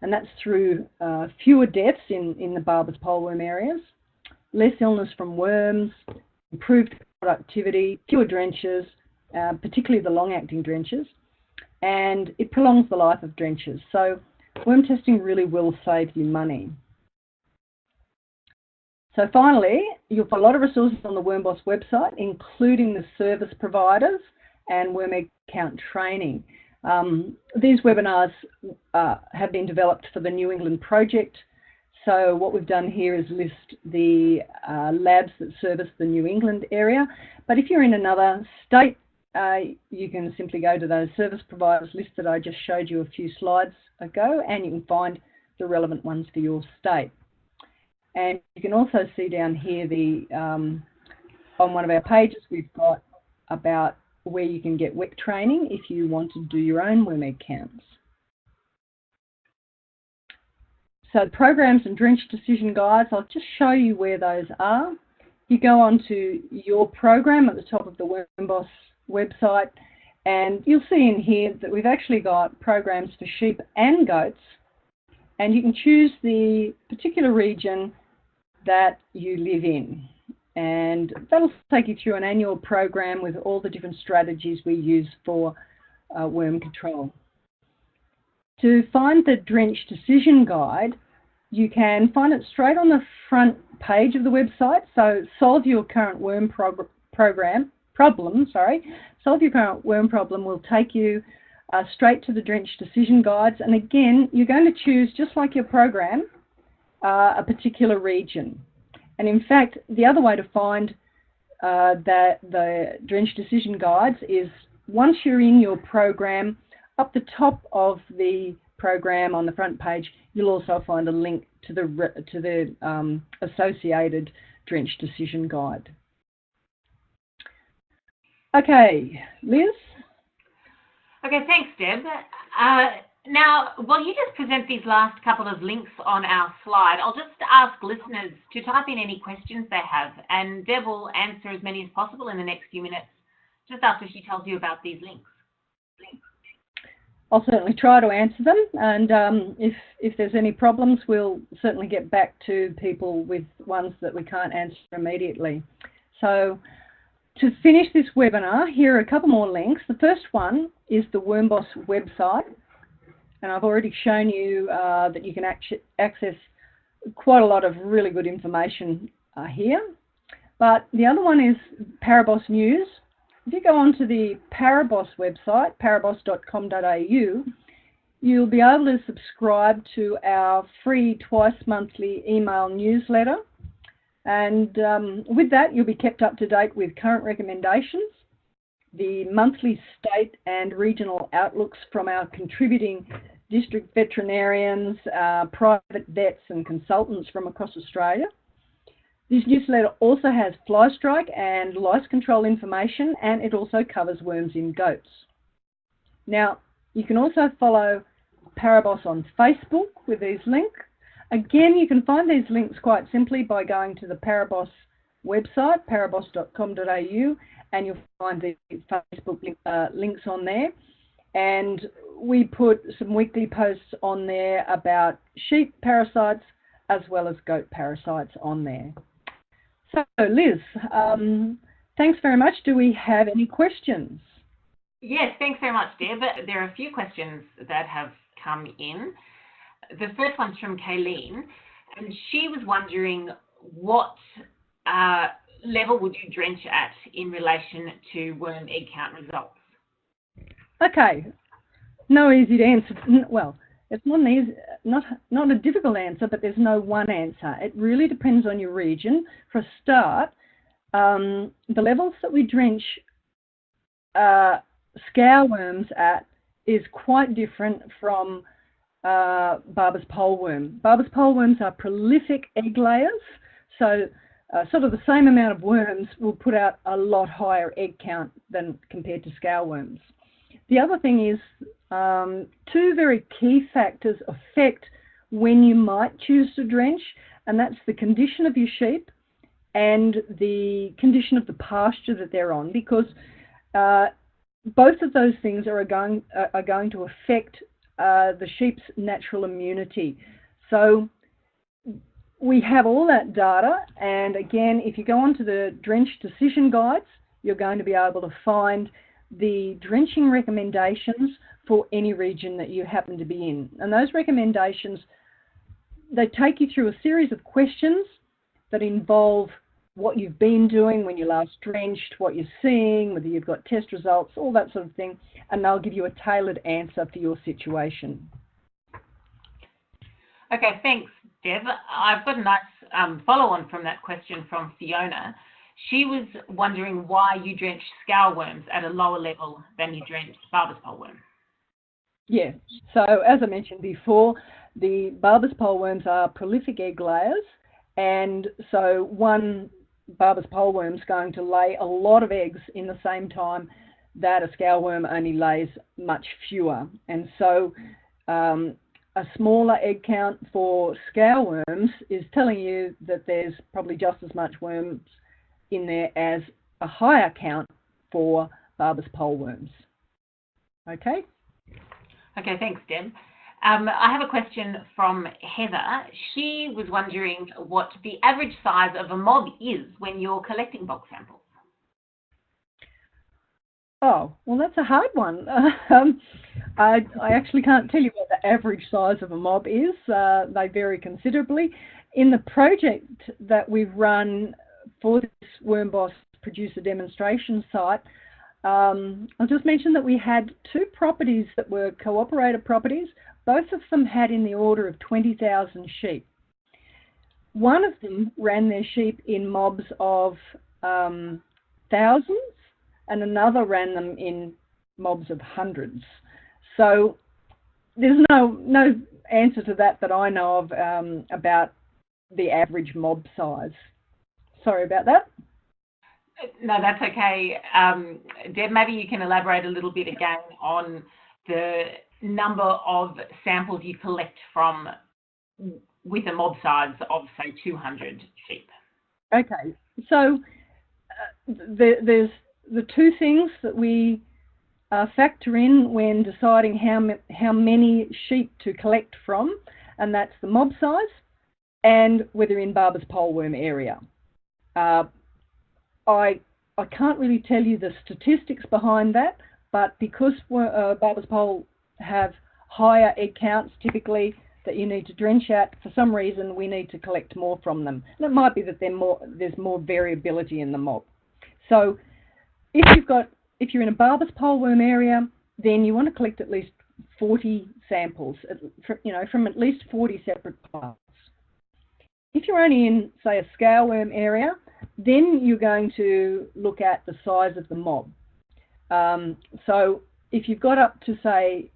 and that's through fewer deaths in the Barbers poleworm areas, less illness from worms, improved productivity, fewer drenches, particularly the long-acting drenches, and it prolongs the life of drenches. So worm testing really will save you money. So finally, you'll find a lot of resources on the WormBoss website, including the service providers and worm egg count training. These webinars have been developed for the New England project. So what we've done here is list the labs that service the New England area. But if you're in another state, you can simply go to those service providers list that I just showed you a few slides ago, and you can find the relevant ones for your state. And you can also see down here on one of our pages, we've got about where you can get wet training if you want to do your own worm egg counts. So the programs and drench decision guides, I'll just show you where those are. You go onto your program at the top of the WormBoss website, and you'll see in here that we've actually got programs for sheep and goats, and you can choose the particular region that you live in, and that'll take you through an annual program with all the different strategies we use for worm control. To find the drench decision guide, you can find it straight on the front page of the website. So solve your current worm problem will take you straight to the drench decision guides. And again, you're going to choose, just like your program, a particular region. And in fact, the other way to find the drench decision guides is, once you're in your program, up the top of the program on the front page, you'll also find a link to the associated drench decision guide. Okay, Liz? Okay, thanks, Deb. Now, while you just present these last couple of links on our slide, I'll just ask listeners to type in any questions they have, and Deb will answer as many as possible in the next few minutes, just after she tells you about these links. I'll certainly try to answer them, and if there's any problems, we'll certainly get back to people with ones that we can't answer immediately. So to finish this webinar, here are a couple more links. The first one is the WormBoss website, and I've already shown you that you can access quite a lot of really good information here. But the other one is ParaBoss News. If you go onto the ParaBoss website, paraboss.com.au, you'll be able to subscribe to our free twice-monthly email newsletter. And with that, you'll be kept up to date with current recommendations, the monthly state and regional outlooks from our contributing district veterinarians, private vets and consultants from across Australia. This newsletter also has fly strike and lice control information, and it also covers worms in goats. Now, you can also follow ParaBoss on Facebook with these links. Again, you can find these links quite simply by going to the ParaBoss website, paraboss.com.au, and you'll find the Facebook links on there. And we put some weekly posts on there about sheep parasites as well as goat parasites on there. So, Liz, thanks very much. Do we have any questions? Yes, thanks very much, Deb. There are a few questions that have come in. The first one's from Kayleen, and she was wondering what level would you drench at in relation to worm egg count results? Okay, no easy to answer. Well, it's not a difficult answer, but there's no one answer. It really depends on your region. For a start, the levels that we drench scour worms at is quite different from Barbers poleworm. Barbers poleworms are prolific egg layers, so sort of the same amount of worms will put out a lot higher egg count than compared to scaleworms. The other thing is two very key factors affect when you might choose to drench, and that's the condition of your sheep and the condition of the pasture that they're on, because both of those things are going to affect the sheep's natural immunity. So we have all that data, and again, if you go onto the drench decision guides, you're going to be able to find the drenching recommendations for any region that you happen to be in. And those recommendations, they take you through a series of questions that involve what you've been doing when you last drenched, what you're seeing, whether you've got test results, all that sort of thing, and they'll give you a tailored answer for your situation. Okay, thanks, Deb. I've got a nice follow-on from that question from Fiona. She was wondering why you drench scaleworms at a lower level than you drench Barbers poleworm. Yeah, so as I mentioned before, the Barbers poleworms are prolific egg layers, and so one Barbers poleworm is going to lay a lot of eggs in the same time that a scaleworm only lays much fewer. And so a smaller egg count for scaleworms is telling you that there's probably just as much worms in there as a higher count for Barbers poleworms. Okay? Okay, thanks, Deb. I have a question from Heather. She was wondering what the average size of a mob is when you're collecting bulk samples. Oh, well, that's a hard one. I actually can't tell you what the average size of a mob is. They vary considerably. In the project that we've run for this WormBoss producer demonstration site, I'll just mention that we had two properties that were cooperative properties. Both of them had in the order of 20,000 sheep. One of them ran their sheep in mobs of thousands, and another ran them in mobs of hundreds. So there's no answer to that I know of about the average mob size. Sorry about that. No, that's okay. Deb, maybe you can elaborate a little bit again on the number of samples you collect from with a mob size of, say, 200 sheep. Okay, so there's the two things that we factor in when deciding how many sheep to collect from, and that's the mob size and whether in Barbers poleworm area. I can't really tell you the statistics behind that, but because Barbers pole have higher egg counts typically that you need to drench at, for some reason we need to collect more from them. And it might be that there's more variability in the mob. So if you're in a Barbers poleworm area, then you want to collect at least 40 samples, from at least 40 separate plants. If you're only in, say, a scaleworm area, then you're going to look at the size of the mob. So if you've got up to, say,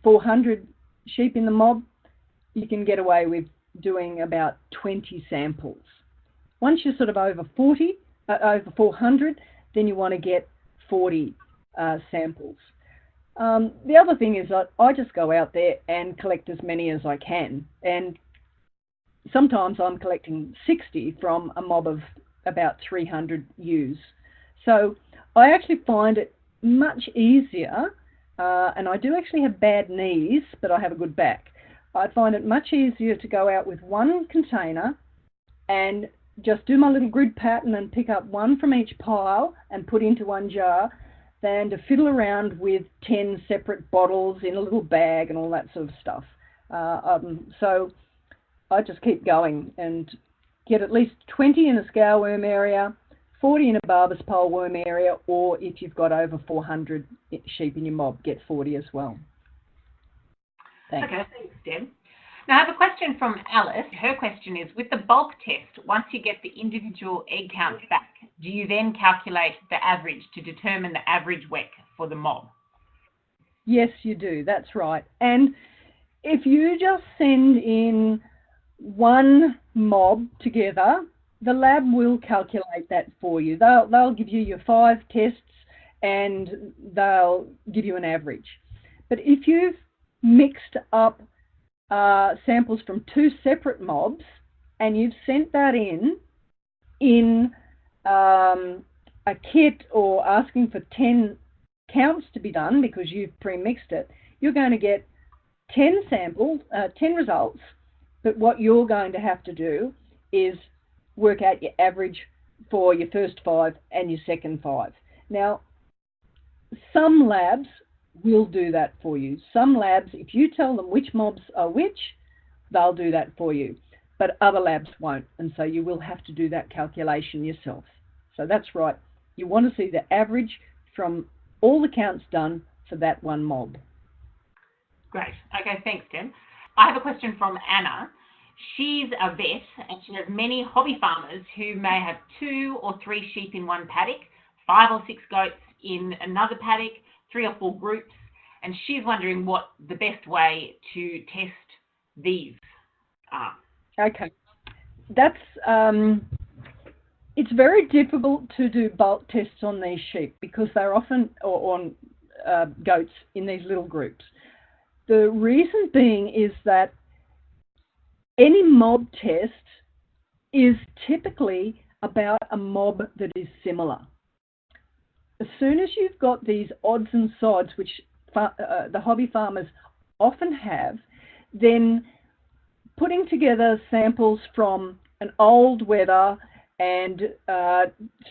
400 sheep in the mob, you can get away with doing about 20 samples. Once you're sort of over 400, then you want to get 40 samples. The other thing is that I just go out there and collect as many as I can. And sometimes I'm collecting 60 from a mob of about 300 ewes. So I actually find it much easier, and I do actually have bad knees, but I have a good back. I find it much easier to go out with one container and just do my little grid pattern and pick up one from each pile and put into one jar than to fiddle around with 10 separate bottles in a little bag and all that sort of stuff. So I just keep going and get at least 20 in a scaleworm area, 40 in a Barbers poleworm area, or if you've got over 400 sheep in your mob, get 40 as well. Thanks. Okay, thanks, Deb. Now I have a question from Alice. Her question is, with the bulk test, once you get the individual egg counts back, do you then calculate the average to determine the average WEC for the mob? Yes, you do. That's right. And if you just send in one mob together, the lab will calculate that for you. They'll give you your 5 tests and they'll give you an average. But if you've mixed up samples from 2 separate mobs and you've sent that in a kit or asking for 10 counts to be done because you've pre-mixed it, you're going to get 10 samples, 10 results, but what you're going to have to do is work out your average for your first 5 and your second 5. Now, some labs will do that for you. Some labs, if you tell them which mobs are which, they'll do that for you, but other labs won't, and so you will have to do that calculation yourself. So that's right. You want to see the average from all the counts done for that one mob. Great. Okay, thanks, Tim. I have a question from Anna. She's a vet and she has many hobby farmers who may have 2 or 3 sheep in one paddock, 5 or 6 goats in another paddock, 3 or 4 groups, and she's wondering what the best way to test these are. Okay. That's it's very difficult to do bulk tests on these sheep because they're often, or on goats in these little groups. The reason being is that any mob test is typically about a mob that is similar. As soon as you've got these odds and sods, which the hobby farmers often have, then putting together samples from an old wether and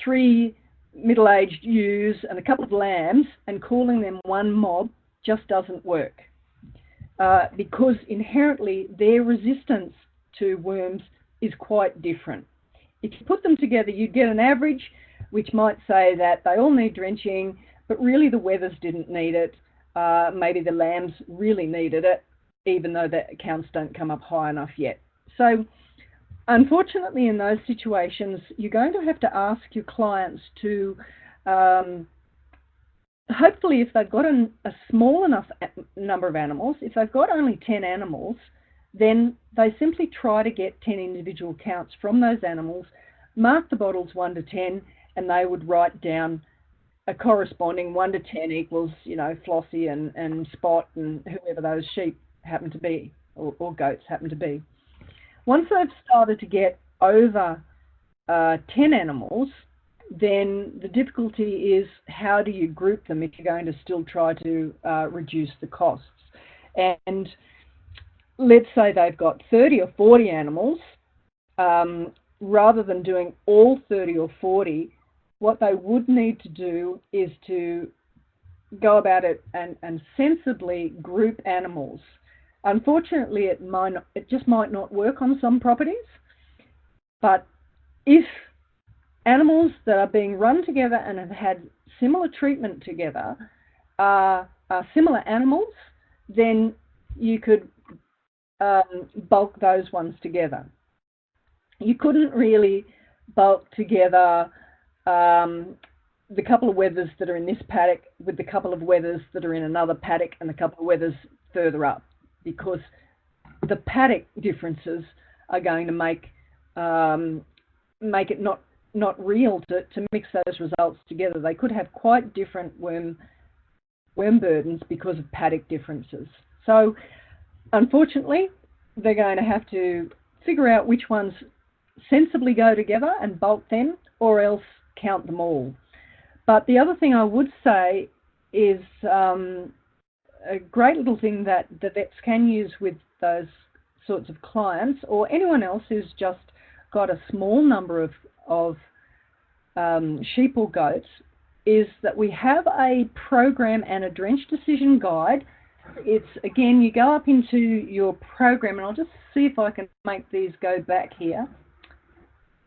3 middle-aged ewes and a couple of lambs and calling them one mob just doesn't work because inherently their resistance to worms is quite different. If you put them together, you get an average which might say that they all need drenching, but really the wethers didn't need it. Maybe the lambs really needed it, even though the counts don't come up high enough yet. So unfortunately, in those situations, you're going to have to ask your clients to, hopefully if they've got a small enough number of animals, if they've got only 10 animals, then they simply try to get 10 individual counts from those animals, mark the bottles 1 to 10, and they would write down a corresponding 1 to 10 equals, Flossie and Spot and whoever those sheep happen to be, or goats happen to be. Once they've started to get over 10 animals, then the difficulty is how do you group them if you're going to still try to reduce the costs. And let's say they've got 30 or 40 animals, rather than doing all 30 or 40, what they would need to do is to go about it and sensibly group animals. Unfortunately, it just might not work on some properties, but if animals that are being run together and have had similar treatment together are similar animals, then you could bulk those ones together. You couldn't really bulk together the couple of wethers that are in this paddock with the couple of wethers that are in another paddock and the couple of wethers further up, because the paddock differences are going to make it not real to mix those results together. They could have quite different worm burdens because of paddock differences. So unfortunately, they're going to have to figure out which ones sensibly go together and bulk them, or else count them all. But the other thing I would say is a great little thing that the vets can use with those sorts of clients, or anyone else who's just got a small number of sheep or goats, is that we have a program and a drench decision guide. It's, again, you go up into your program, and I'll just see if I can make these go back here.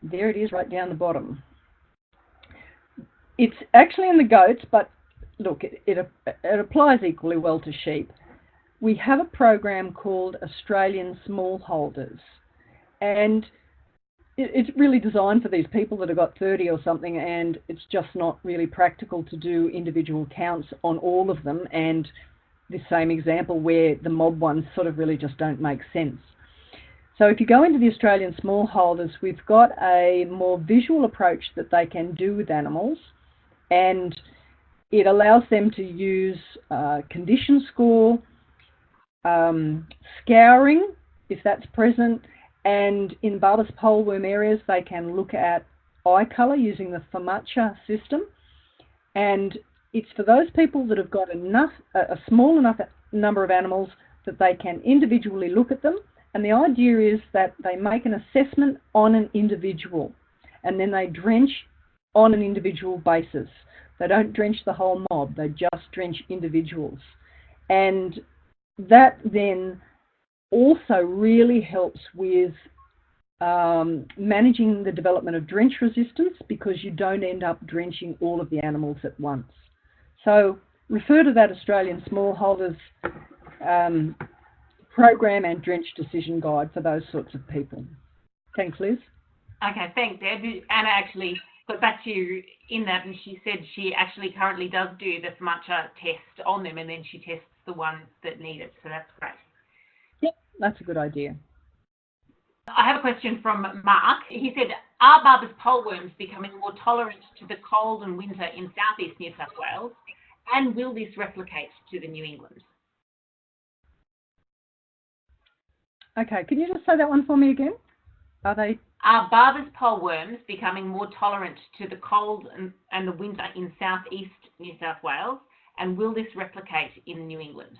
There it is, right down the bottom. It's actually in the goats, but look, it applies equally well to sheep. We have a program called Australian Smallholders, and it's really designed for these people that have got 30 or something, and it's just not really practical to do individual counts on all of them, and this same example where the mob ones sort of really just don't make sense. So if you go into the Australian smallholders, we've got a more visual approach that they can do with animals, and it allows them to use condition score, scouring, if that's present, and in Barbers poleworm areas, they can look at eye colour using the FAMACHA system. And it's for those people that have got a small enough number of animals that they can individually look at them. And the idea is that they make an assessment on an individual, and then they drench on an individual basis. They don't drench the whole mob, they just drench individuals. And that then also really helps with managing the development of drench resistance, because you don't end up drenching all of the animals at once. So refer to that Australian smallholders program and drench decision guide for those sorts of people. Thanks, Liz. Okay, thanks, Deb. Anna actually got back to you in that, and she said she actually currently does do the FAMACHA test on them, and then she tests the ones that need it, so that's great. Yep, that's a good idea. I have a question from Mark. He said, are Barbers poleworms becoming more tolerant to the cold and winter in southeast New South Wales, and will this replicate to the New England? Okay, can you just say that one for me again? Are Barbers poleworms becoming more tolerant to the cold and the winter in southeast New South Wales, and will this replicate in New England?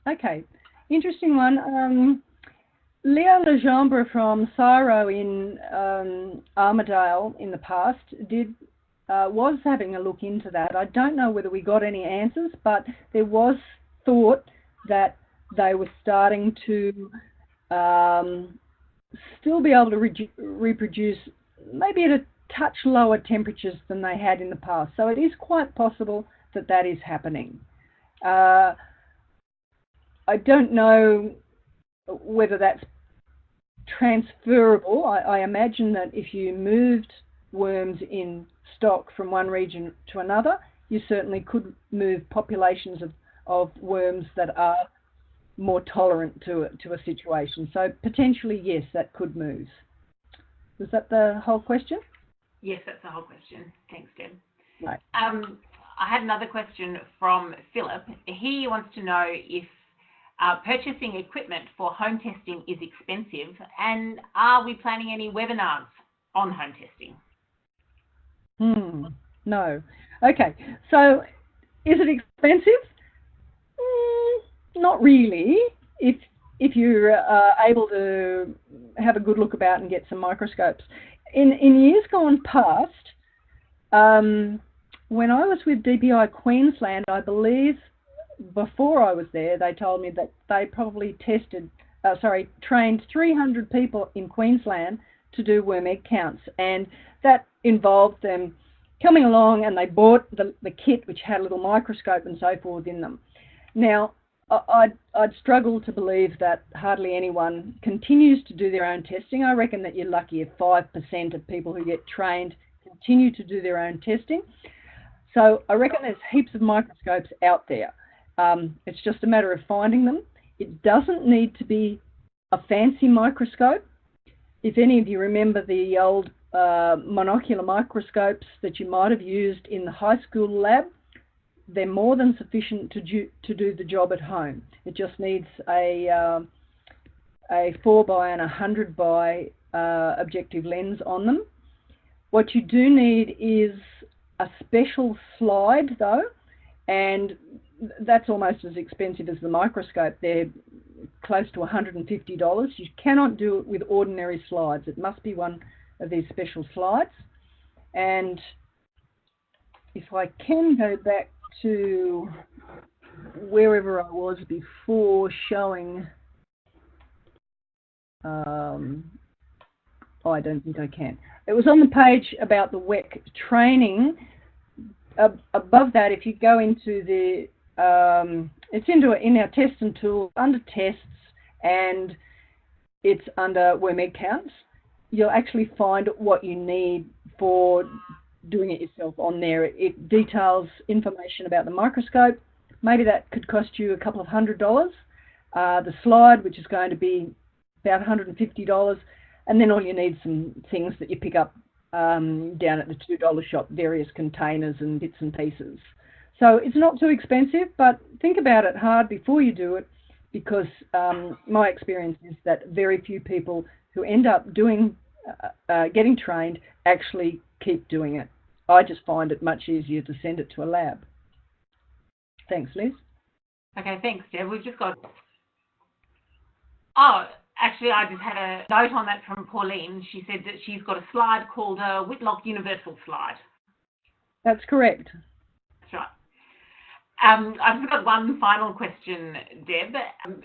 Okay, interesting one. Leo Legendre from Ciro in Armidale in the past was having a look into that. I don't know whether we got any answers, but there was thought that they were starting to still be able to reproduce maybe at a touch lower temperatures than they had in the past. So it is quite possible that that is happening. I don't know whether that's transferable. I imagine that if you moved worms in stock from one region to another, you certainly could move populations of worms that are more tolerant to a situation. So potentially, yes, that could move. Was that the whole question? Yes, that's the whole question. Thanks, Deb. Right. I had another question from Philip. He wants to know if purchasing equipment for home testing is expensive, and are we planning any webinars on home testing? No. Okay, so is it expensive? Not really. If you're able to have a good look about and get some microscopes. In years gone past, when I was with DPI Queensland, I believe before I was there, they told me that they probably trained 300 people in Queensland to do worm egg counts, and that involved them coming along, and they bought the kit which had a little microscope and so forth in them. Now, I'd struggle to believe that hardly anyone continues to do their own testing. I reckon that you're lucky if 5% of people who get trained continue to do their own testing. So I reckon there's heaps of microscopes out there. It's just a matter of finding them. It doesn't need to be a fancy microscope. If any of you remember the old monocular microscopes that you might have used in the high school lab, they're more than sufficient to do the job at home. It just needs a 4 by and 100 by objective lens on them. What you do need is a special slide though, and that's almost as expensive as the microscope. They're close to $150. You cannot do it with ordinary slides. It must be one of these special slides. And if I can go back to wherever I was before showing, I don't think I can. It was on the page about the WEC training. Above that, if you go into the, it's in our test and tools, under tests, and it's under worm egg counts, you'll actually find what you need for doing it yourself on there. It details information about the microscope, maybe that could cost you a couple of $100. The slide, which is going to be about $150, and then all you need some things that you pick up down at the $2 shop, various containers and bits and pieces. So it's not too expensive, but think about it hard before you do it, because my experience is that very few people who end up doing getting trained actually keep doing it. I just find it much easier to send it to a lab. Thanks, Liz. Okay, thanks, Deb. We've just got... Oh, actually, I just had a note on that from Pauline. She said that she's got a slide called a Whitlock Universal Slide. That's correct. That's right. I've just got one final question, Deb.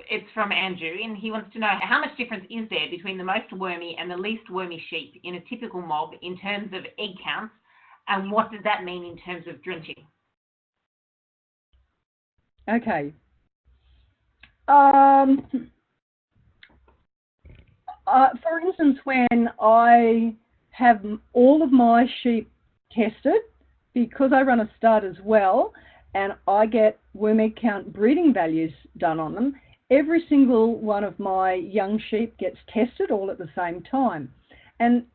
It's from Andrew, and he wants to know how much difference is there between the most wormy and the least wormy sheep in a typical mob in terms of egg counts, and what does that mean in terms of drenching? Okay. For instance, when I have all of my sheep tested, because I run a stud as well, and I get worm egg count breeding values done on them, every single one of my young sheep gets tested all at the same time. And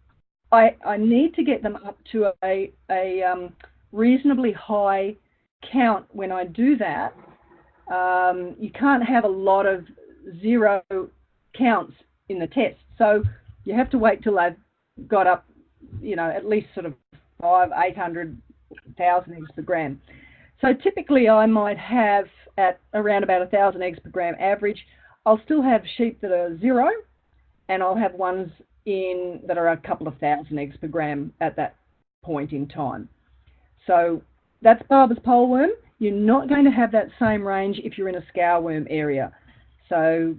I need to get them up to a reasonably high count when I do that. You can't have a lot of zero counts in the test. So you have to wait till they've got up, you know, at least sort of 800, 1,000 eggs per gram. So typically I might have at around about 1,000 eggs per gram average. I'll still have sheep that are 0, and I'll have ones in that are a couple of thousand eggs per gram at that point in time. So that's Barber's poleworm. You're not going to have that same range if you're in a scourworm area. So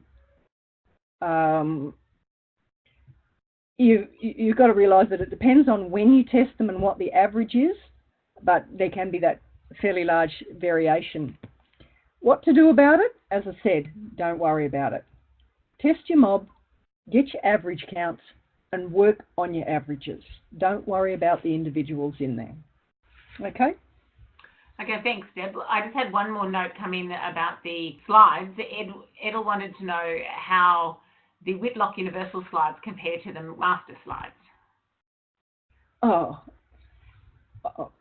you've got to realise that it depends on when you test them and what the average is, but there can be that fairly large variation. What to do about it? As I said, don't worry about it. Test your mob, get your average counts, and work on your averages. Don't worry about the individuals in there. Okay? Okay, thanks, Deb. I just had one more note come in about the slides. Edel wanted to know how the Whitlock Universal slides compare to the Master slides. Oh,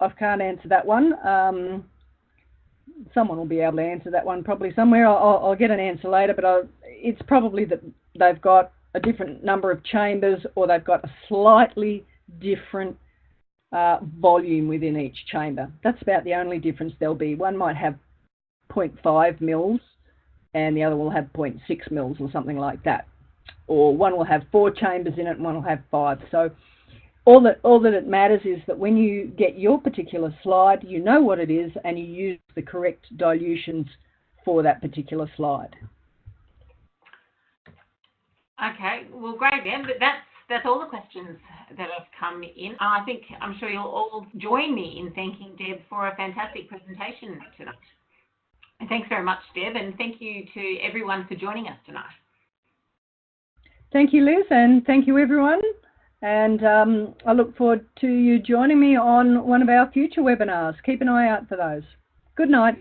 I can't answer that one. Someone will be able to answer that one probably somewhere. I'll get an answer later, but it's probably that they've got a different number of chambers, or they've got a slightly different volume within each chamber. That's about the only difference there'll be. One might have 0.5 mils and the other will have 0.6 mils or something like that. Or one will have 4 chambers in it and one will have 5. So all that it matters is that when you get your particular slide, you know what it is and you use the correct dilutions for that particular slide. Okay, well, great, Deb. That's all the questions that have come in. I'm sure you'll all join me in thanking Deb for a fantastic presentation tonight. And thanks very much, Deb, and thank you to everyone for joining us tonight. Thank you, Liz, and thank you, everyone. And I look forward to you joining me on one of our future webinars. Keep an eye out for those. Good night.